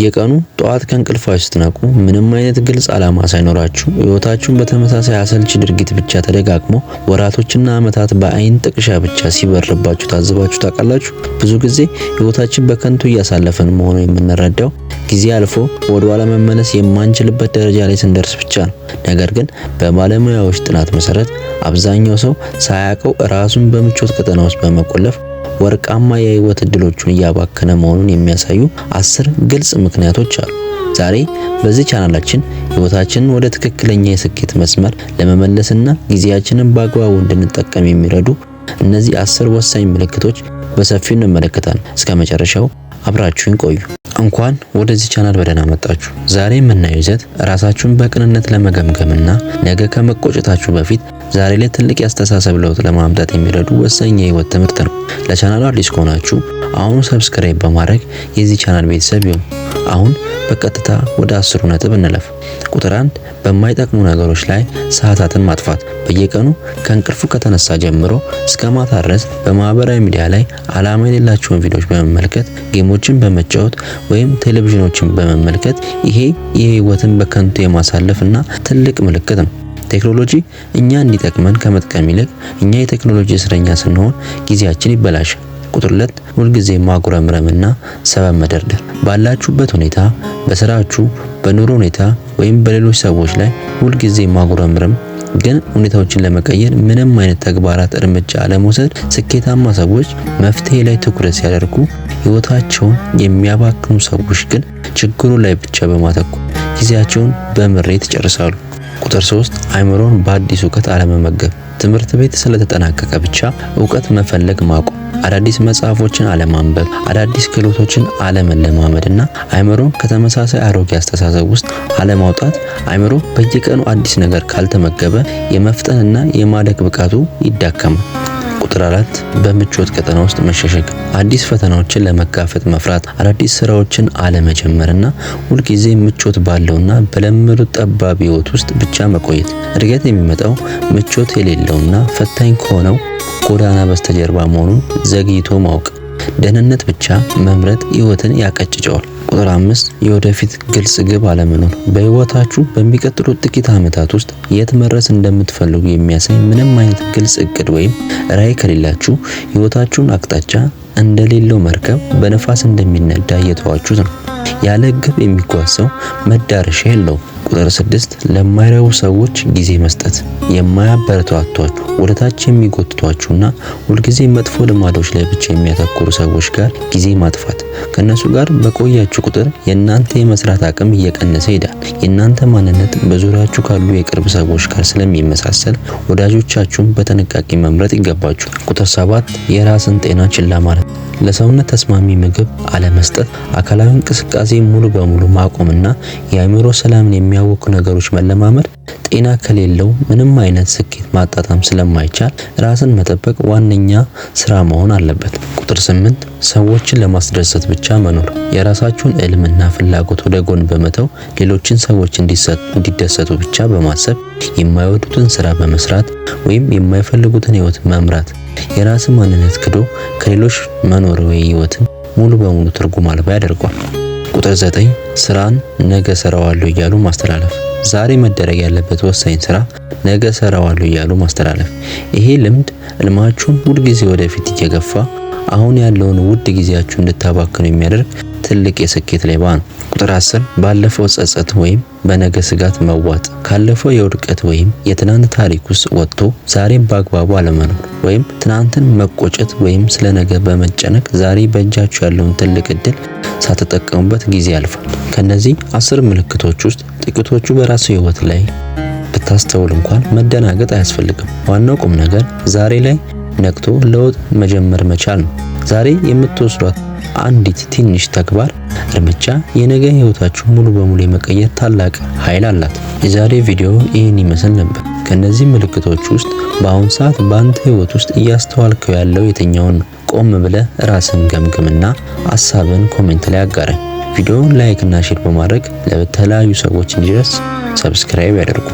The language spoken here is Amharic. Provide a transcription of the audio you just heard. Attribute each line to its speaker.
Speaker 1: የቀኑ ጠዋት ከእንቅልፋችሁ ስትነቁ ምንም አይነት ግልጽ ዓላማ ሳይኖራችሁ ህይወታችሁን በተመሳሳይ አሰልቺ ድርጊት ብቻ ተደጋግሞ ወራቶችና ዓመታት በአይን ጥቅሻ ብቻ ሲበርባችሁ ታዝባችሁ ታውቃላችሁ? ብዙ ጊዜ ህይወታችን በከንቱ እያሳለፈን መሆኑን የምንረዳው ጊዜ አልፎ ወደ ኋላ መመለስ የማንችልበት ደረጃ ላይ ስንደርስ ብቻ ነው። ነገር ግን በባለሙያዎች ጥናት መሰረት አብዛኛው ሰው ሳያውቀው ራሱን በምቾት ቀጠና ውስጥ በመቆለፍ ወርቃማ የህይወት እድሎቹን እያባከነ መሆኑን የሚያሳዩ 10 ግልጽ ምክንያቶች አሉ። ዛሬ በዚህ ቻናላችን ህይወታችንን ወደ ትክክለኛ የስኬት መስመር ለመመለስና ጊዜያችንን በአግባቡ እንድንጠቀም የሚረዱ እነዚህ 10 ወሳኝ ምልክቶች በሰፊው እንመለከታለን። እስከ መጨረሻው አብራችሁን ቆዩ። እንኳን ወደዚህ ቻናል በደህና መጣችሁ። ዛሬ የምናየው ይዘት ራሳችሁን በቅንነት ለመገምገምና ነገ ከመቆጨታችሁ በፊት ዛሬ ላይ ትልቅ የአስተሳሰብ ለውጥ ለማምጣት የሚረዱ ወሳኝ የህይወት ትምህርት ነው። ለቻናሉ አዲስ ከሆናችሁ አሁን ሰብስክራይብ በማድረግ የዚህ ቻናል ቤተሰብ ይሁኑ። አሁን በቀጥታ ወደ 10 ነጥብ እንለፍ። ቁጥር 1 በማይጠቅሙ ነገሮች ላይ ሰዓታትን ማጥፋት። በየቀኑ ከእንቅልፉ ከተነሳ ጀምሮ እስከ ማታ ድረስ በማህበራዊ ሚዲያ ላይ ዓላማ የሌላቸውን ቪዲዮዎች በመመልከት ጌሞችን በመጫወት ወይም ቴሌቪዥኖችን በመመልከት ይሄ የህይወትን በከንቱ የማሳለፍና ትልቅ ምልክት ነው። ቴክኖሎጂ እኛ እንዲጠቅመን ከመጥቀም ይልቅ እኛ የቴክኖሎጂ እስረኛ ስንሆን ጊዜያችን ይበላሻል። ቁጥር 2 ሁልጊዜ ማጉረምረምና ሰበብ መደርደር። ባላችሁበት ሁኔታ፣ በስራችሁ፣ በኑሮ ሁኔታ ወይም በሌሎች ሰዎች ላይ ሁልጊዜ ማጉረምረም ግን ሁኔታዎችን ለመቀየር ምንም አይነት ተግባራት እርምጃ አለመውሰድ። ስኬታማ ሰዎች መፍትሄ ላይ ትኩረት ሲያደርጉ ህይወታቸውን የሚያባክኑ ሰዎች ግን ችግሩ ላይ ብቻ በማተኮር ጊዜያቸውን በምሬት ይጨርሳሉ። ቁጥር 3 አእምሮን በአዲስ እውቀት አለመመገብ። ትምህርት ቤት ስለተጠናቀቀ ብቻ እውቀት መፈለግ ማቆም፣ አዳዲስ መጽሐፎችን አለማንበብ፣ አዳዲስ ክህሎቶችን አለመለማመድና አእምሮን ከተመሳሳይ አሮጌ አስተሳሰብ ውስጥ አለማውጣት። አእምሮ በየቀኑ አዲስ ነገር ካልተመገበ የመፍጠንና የማደግ ብቃቱ ይዳከማል። ቁጥር 4 በምቾት ቀጠና ውስጥ መሸሸግ። አዲስ ፈተናዎችን ለመጋፈጥ መፍራት፣ አዳዲስ ስራዎችን አለመጀመርና ሁልጊዜ ምቾት ባለውና በለመዱት ጠባብ ህይወት ውስጥ ብቻ መቆየት። እድገት የሚመጣው ምቾት የሌለውና ፈታኝ ከሆነው ጎዳና በስተጀርባ መሆኑን ዘግይቶ ማወቅ። ደህንነት ብቻ መምረጥ ህይወትን ያቀጭጨዋል። ቁጥር 5 የወደፊት ግልጽ ግብ አለመኖር። በህይወታችሁ በሚቀጥሉት ጥቂት ዓመታት ውስጥ የት መድረስ እንደምትፈልጉ የሚያሳይ ምንም አይነት ግልጽ እቅድ ወይም ራዕይ ከሌላችሁ ህይወታችሁን አቅጣጫ እንደሌለው መርከብ በነፋስ እንደሚነዳ እየተዋችሁት ነው። ያለ ግብ የሚጓዝ ሰው መዳረሻ የለውም። ቁጥር 6 ለማይረቡ ሰዎች ጊዜ መስጠት። የማያበረታቷችሁ ወደታች የሚጎትቷችሁና ሁልጊዜ መጥፎ ልማዶች ላይ ብቻ የሚያተኩሩ ሰዎች ጋር ጊዜ ማጥፋት። ከነሱ ጋር በቆያችሁ ቁጥር የእናንተ የመስራት አቅም እየቀነሰ ይሄዳል። የእናንተ ማንነት በዙሪያችሁ ካሉ የቅርብ ሰዎች ጋር ስለሚመሳሰል ወዳጆቻችሁን በጥንቃቄ መምረጥ ይገባችሁ። ቁጥር 7 የራስን ጤና ችላ ማለት። ለሰውነት ተስማሚ ምግብ አለመስጠት፣ አካላዊ እንቅስቃሴ ሙሉ በሙሉ ማቆምና የአእምሮ ሰላምን የሚያውኩ ነገሮች መለማመድ። ጤና ከሌለው ምንም አይነት ስኬት ማጣጣም ስለማይቻል ራስን መጠበቅ ዋነኛ ስራ መሆን አለበት። ቁጥር 8 ሰዎችን ለማስደሰት ብቻ መኖር። የራሳችሁን ዕልምና ፍላጎት ወደ ጎን በመተው ሌሎችን ሰዎች እንዲደሰቱ ብቻ በማሰብ የማይወዱትን ስራ በመስራት ወይም የማይፈልጉትን ህይወት መምራት። የራስ ማንነት ክዶ ከሌሎች መኖር ወይ ህይወትን ሙሉ በሙሉ ትርጉም አልባ ያደርጓል። ቁጥር 9 ስራን ነገ ሰራዋለሁ እያሉ ማስተላለፍ። ዛሬ መደረግ ያለበት ወሳኝ ስራ ነገ ሰራዋለሁ እያሉ ማስተላለፍ። ይሄ ልምድ ህልማችሁን ሁልጊዜ ወደፊት እየገፋ አሁን ያለውን ውድ ጊዜያችሁ እንድታባክኑ የሚያደርግ ትልቅ የስኬት ሌባ ነው። ቁጥር 10 ባለፈው ጸጸት ወይም በነገ ስጋት መዋጥ። ካለፈው የውድቀት ወይም የትናንት ታሪክ ውስጥ ወጥቶ ዛሬን በአግባቡ አለመኖር ወይም ትናንትን መቆጨት ወይም ስለ ነገ በመጨነቅ ዛሬ በእጃችሁ ያለውን ትልቅ እድል ሳትጠቀሙበት ጊዜ ያልፋል። ከነዚህ 10 ምልክቶች ውስጥ ጥቂቶቹ በራሱ ህይወት ላይ ብታስተውል እንኳን መደናገጥ አያስፈልግም። ዋናው ቁም ነገር ዛሬ ላይ ነቅቶ ለውጥ መጀመር መቻል ነው። ዛሬ የምትወስዷት አንዲት ትንሽ ተግባር እርምጃ የነገ ህይወታችሁ ሙሉ በሙሉ የመቀየር ታላቅ ኃይል አላት። የዛሬ ቪዲዮ ይህን ይመስል ነበር። ከነዚህ ምልክቶች ውስጥ በአሁን ሰዓት በአንተ ህይወት ውስጥ እያስተዋልከው ያለው የትኛውን ነው? ቆም ብለህ ራስን ገምግምና ሐሳብን ኮሜንት ላይ አጋራኝ። ቪዲዮውን ላይክ እና ሼር በማድረግ ለተለያዩ ሰዎች እንዲደርስ ሰብስክራይብ ያደርጉ።